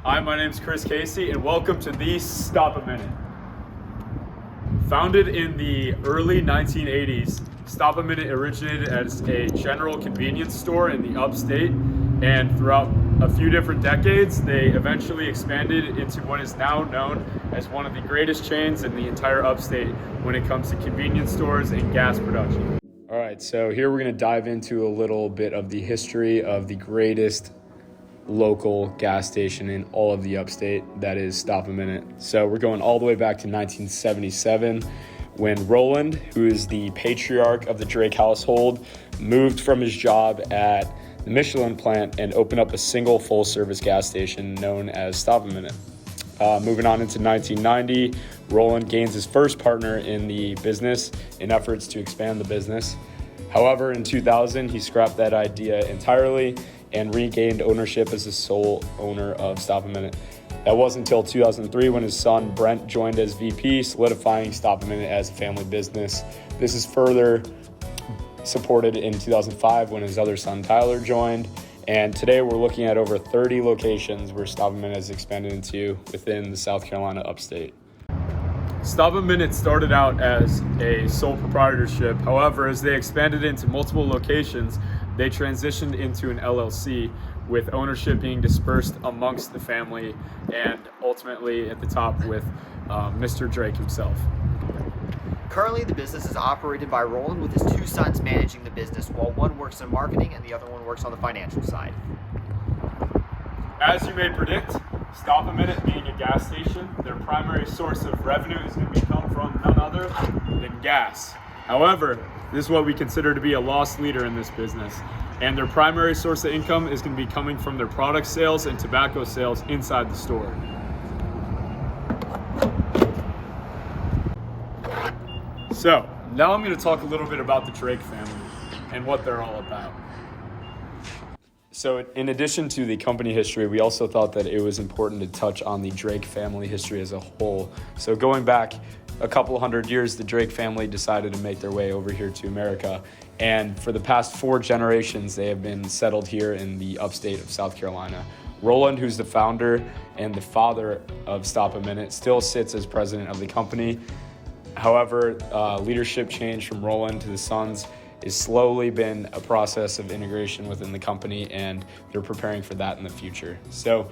Hi, my name is Chris Casey, and welcome to the Stop-A-Minit. Founded in the early 1980s, Stop-A-Minit originated as a general convenience store in the upstate, and throughout a few different decades, they eventually expanded into what is now known as one of the greatest chains in the entire upstate when it comes to convenience stores and gas production. All right, so here we're going to dive into a little bit of the history of the greatest local gas station in all of the upstate, that is Stop-A-Minit. So we're going all the way back to 1977 when Roland, who is the patriarch of the Drake household, moved from his job at the Michelin plant and opened up a single full-service gas station known as Stop-A-Minit. Moving on into 1990, Roland gains his first partner in the business in efforts to expand the business. However, in 2000, he scrapped that idea entirely and regained ownership as the sole owner of Stop-A-Minit. That wasn't until 2003 when his son Brent joined as VP, solidifying Stop-A-Minit as a family business. This is further supported in 2005 when his other son Tyler joined. And today we're looking at over 30 locations where Stop-A-Minit has expanded into within the South Carolina upstate. Stop-A-Minit started out as a sole proprietorship. However, as they expanded into multiple locations, they transitioned into an LLC with ownership being dispersed amongst the family and ultimately at the top with Mr. Drake himself. Currently, the business is operated by Roland with his two sons managing the business, while one works in marketing and the other one works on the financial side. As you may predict, Stop-A-Minit being a gas station, their primary source of revenue is going to come from none other than gas. However, this is what we consider to be a loss leader in this business, and their primary source of income is going to be coming from their product sales and tobacco sales inside the store. So, now I'm going to talk a little bit about the Drake family and what they're all about. So in addition to the company history, we also thought that it was important to touch on the Drake family history as a whole. So going back a couple hundred years, the Drake family decided to make their way over here to America. And for the past 4 generations, they have been settled here in the upstate of South Carolina. Roland, who's the founder and the father of Stop-A-Minit, still sits as president of the company. However, leadership change from Roland to the sons is slowly been a process of integration within the company, and they're preparing for that in the future. So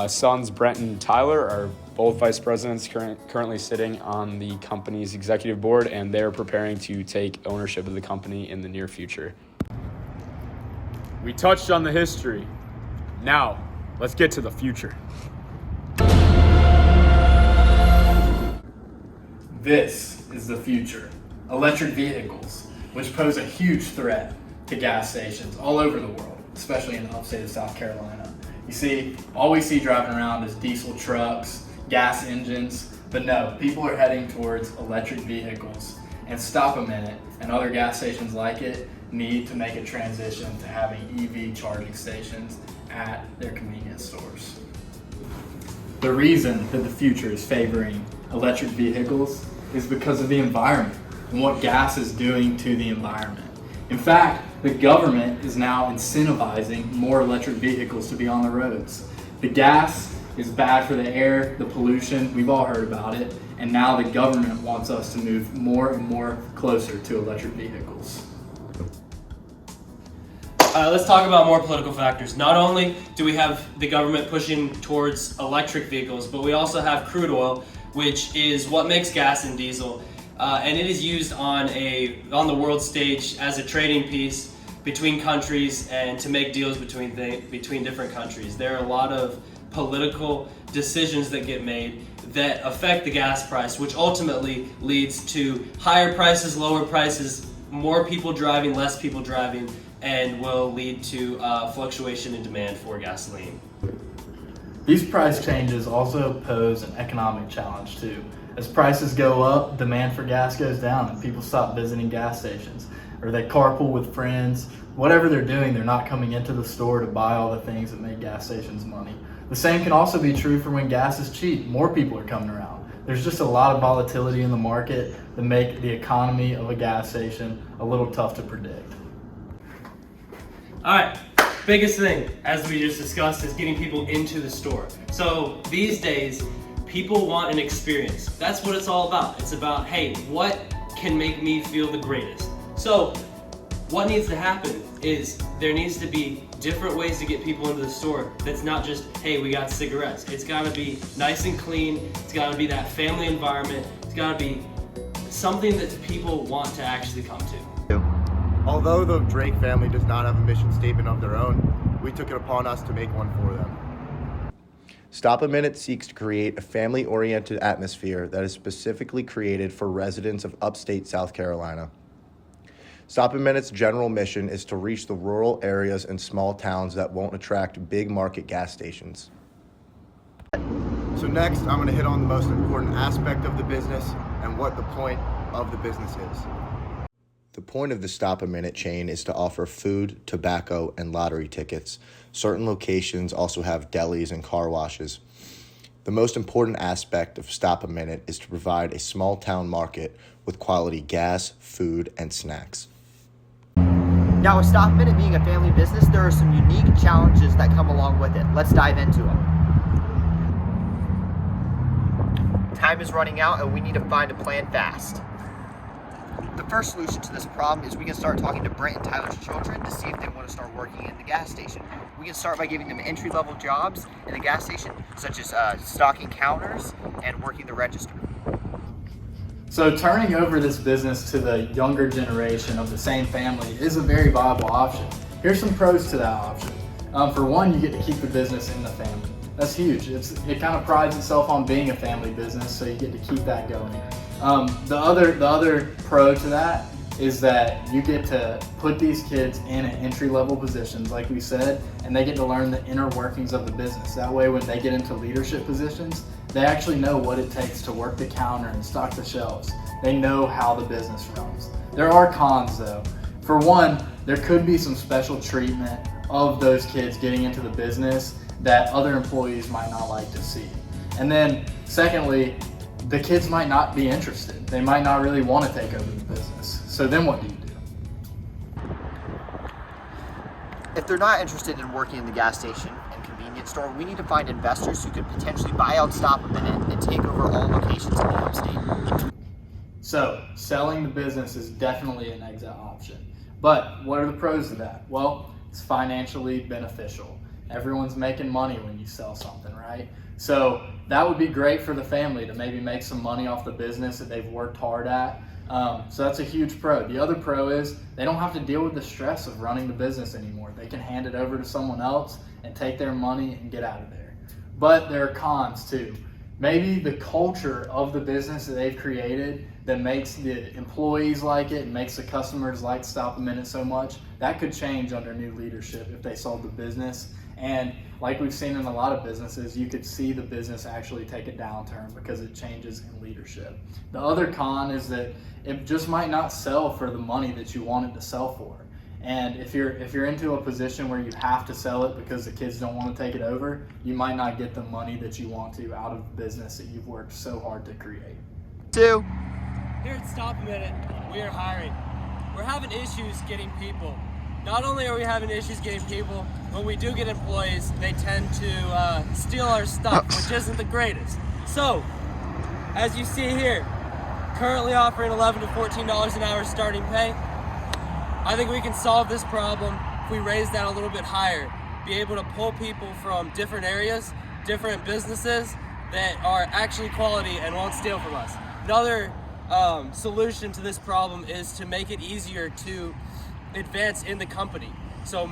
sons Brent and Tyler are both vice presidents currently sitting on the company's executive board, and they're preparing to take ownership of the company in the near future. We touched on the history. Now, let's get to the future. This is the future. Electric vehicles, which pose a huge threat to gas stations all over the world, especially in the upstate of South Carolina. You see, all we see driving around is diesel trucks, gas engines, but no, people are heading towards electric vehicles. And Stop-A-Minit and other gas stations like it need to make a transition to having EV charging stations at their convenience stores. The reason that the future is favoring electric vehicles is because of the environment and what gas is doing to the environment. In fact, the government is now incentivizing more electric vehicles to be on the roads. The gas is bad for the air, the pollution, we've all heard about it, and now the government wants us to move more and more closer to electric vehicles. Let's talk about more political factors. Not only do we have the government pushing towards electric vehicles, but we also have crude oil, which is what makes gas and diesel. And it is used on the world stage as a trading piece between countries and to make deals between different countries. There are a lot of political decisions that get made that affect the gas price, which ultimately leads to higher prices, lower prices, more people driving, less people driving, and will lead to fluctuation in demand for gasoline. These price changes also pose an economic challenge too. As prices go up, demand for gas goes down and people stop visiting gas stations, or they carpool with friends. Whatever they're doing, they're not coming into the store to buy all the things that make gas stations money. The same can also be true for when gas is cheap. More people are coming around. There's just a lot of volatility in the market that make the economy of a gas station a little tough to predict. All right, biggest thing, as we just discussed, is getting people into the store. So these days, people want an experience. That's what it's all about. It's about, hey, what can make me feel the greatest? So what needs to happen is there needs to be different ways to get people into the store that's not just, hey, we got cigarettes. It's gotta be nice and clean. It's gotta be that family environment. It's gotta be something that people want to actually come to. Although the Drake family does not have a mission statement of their own, we took it upon us to make one for them. Stop-A-Minit seeks to create a family-oriented atmosphere that is specifically created for residents of upstate South Carolina. Stop-A-Minit's general mission is to reach the rural areas and small towns that won't attract big market gas stations. So next, I'm going to hit on the most important aspect of the business and what the point of the business is. The point of the Stop-A-Minit chain is to offer food, tobacco, and lottery tickets. Certain locations also have delis and car washes. The most important aspect of Stop-A-Minit is to provide a small town market with quality gas, food, and snacks. Now, with Stop-A-Minit being a family business, there are some unique challenges that come along with it. Let's dive into them. Time is running out and we need to find a plan fast. The first solution to this problem is we can start talking to Brent and Tyler's children to see if they want to start working in the gas station. We can start by giving them entry-level jobs in the gas station, such as stocking counters and working the register. So turning over this business to the younger generation of the same family is a very viable option. Here's some pros to that option. For one, you get to keep the business in the family. That's huge. It kind of prides itself on being a family business, so you get to keep that going. The other pro to that is that you get to put these kids in entry-level positions, like we said, and they get to learn the inner workings of the business. That way, when they get into leadership positions, they actually know what it takes to work the counter and stock the shelves. They know how the business runs. There are cons though. For one, there could be some special treatment of those kids getting into the business that other employees might not like to see. And then secondly, the kids might not be interested. They might not really want to take over the business. So then what do you do? If they're not interested in working in the gas station and convenience store, we need to find investors who could potentially buy out Stop-A-Minit and take over all locations in the upstate. So selling the business is definitely an exit option. But what are the pros to that? Well, it's financially beneficial. Everyone's making money when you sell something, right? So that would be great for the family to maybe make some money off the business that they've worked hard at. So that's a huge pro. The other pro is they don't have to deal with the stress of running the business anymore. They can hand it over to someone else and take their money and get out of there. But there are cons too. Maybe the culture of the business that they've created that makes the employees like it and makes the customers like Stop-A-Minit so much, that could change under new leadership if they sold the business. And like we've seen in a lot of businesses, you could see the business actually take a downturn because it changes in leadership. The other con is that it just might not sell for the money that you want it to sell for. And if you're into a position where you have to sell it because the kids don't want to take it over, you might not get the money that you want to out of the business that you've worked so hard to create. Two. Here at Stop-A-Minit, we are hiring. We're having issues getting people. Not only are we having issues getting people, when we do get employees, they tend to steal our stuff, which isn't the greatest. So, as you see here, currently offering $11 to $14 an hour starting pay. I think we can solve this problem if we raise that a little bit higher. Be able to pull people from different areas, different businesses that are actually quality and won't steal from us. Another solution to this problem is to make it easier to advance in the company. So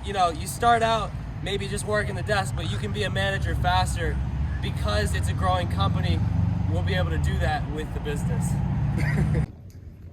you start out maybe just working the desk, but you can be a manager faster because it's a growing company. We'll be able to do that with the business.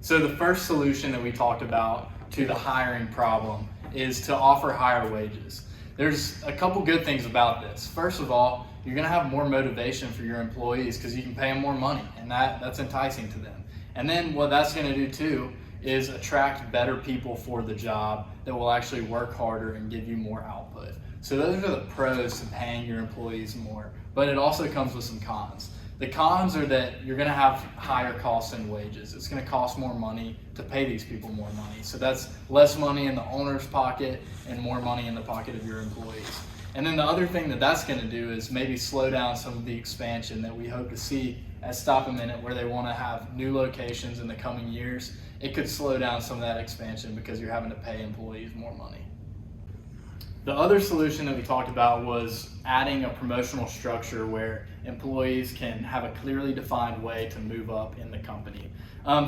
So the first solution that we talked about to the hiring problem is to offer higher wages. There's a couple good things about this. First of all, you're gonna have more motivation for your employees because you can pay them more money, and that's enticing to them. And then what that's gonna do too is attract better people for the job that will actually work harder and give you more output. So those are the pros to paying your employees more, but it also comes with some cons. The cons are that you're going to have higher costs in wages. It's going to cost more money to pay these people more money. So that's less money in the owner's pocket and more money in the pocket of your employees. And then the other thing that that's going to do is maybe slow down some of the expansion that we hope to see at Stop-A-Minit, where they want to have new locations in the coming years. It could slow down some of that expansion because you're having to pay employees more money. The other solution that we talked about was adding a promotional structure where employees can have a clearly defined way to move up in the company.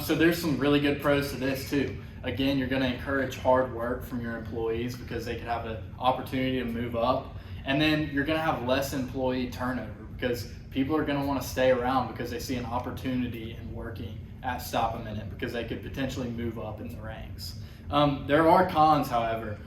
So there's some really good pros to this too. Again, you're going to encourage hard work from your employees because they could have an opportunity to move up. And then you're going to have less employee turnover because people are going to want to stay around because they see an opportunity in working at Stop-A-Minit because they could potentially move up in the ranks. There are cons, however.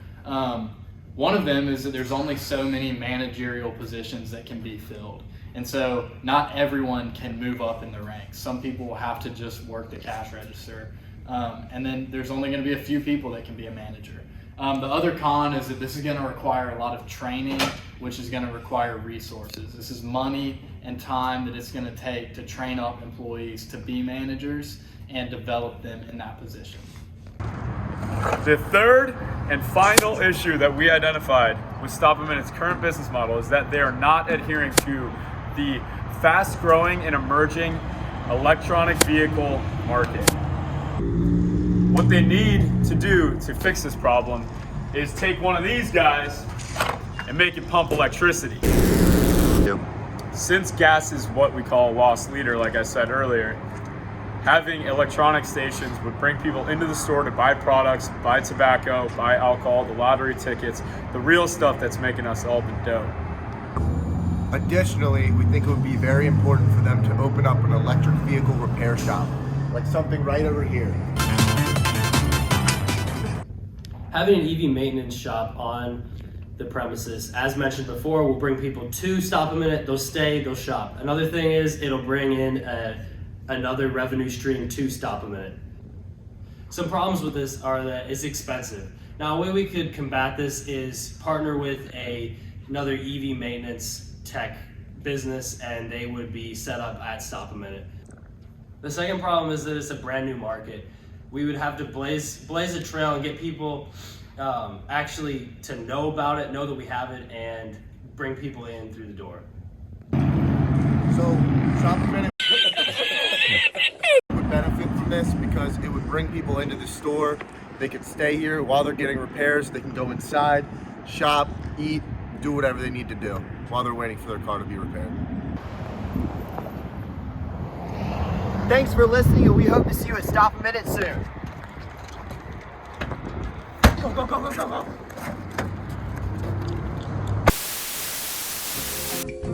One of them is that there's only so many managerial positions that can be filled. And so not everyone can move up in the ranks. Some people will have to just work the cash register. And then there's only going to be a few people that can be a manager. The other con is that this is going to require a lot of training, which is going to require resources. This is money and time that it's going to take to train up employees to be managers and develop them in that position. The third and final issue that we identified with Stop-A-Minut's current business model is that they are not adhering to the fast-growing and emerging electronic vehicle market. What they need to do to fix this problem is take one of these guys and make it pump electricity. Yep. Since gas is what we call a lost leader, like I said earlier, having electronic stations would bring people into the store to buy products, buy tobacco, buy alcohol, the lottery tickets, the real stuff that's making us all the dough. Additionally, we think it would be very important for them to open up an electric vehicle repair shop, like something right over here. Having an EV maintenance shop on the premises, as mentioned before, will bring people to Stop-A-Minit. They'll stay, they'll shop. Another thing is it'll bring in another revenue stream to Stop-A-Minit. Some problems with this are that it's expensive. Now, a way we could combat this is partner with another EV maintenance tech business, and they would be set up at Stop-A-Minit. The second problem is that it's a brand new market. We would have to blaze a trail and get people actually to know about it, know that we have it, and bring people in through the door. So, Stop-A-Minit would benefit from this because it would bring people into the store. They could stay here while they're getting repairs. They can go inside, shop, eat, do whatever they need to do while they're waiting for their car to be repaired. Thanks for listening, and we hope to see you at Stop-A-Minit soon. Go, go, go, go, go, go.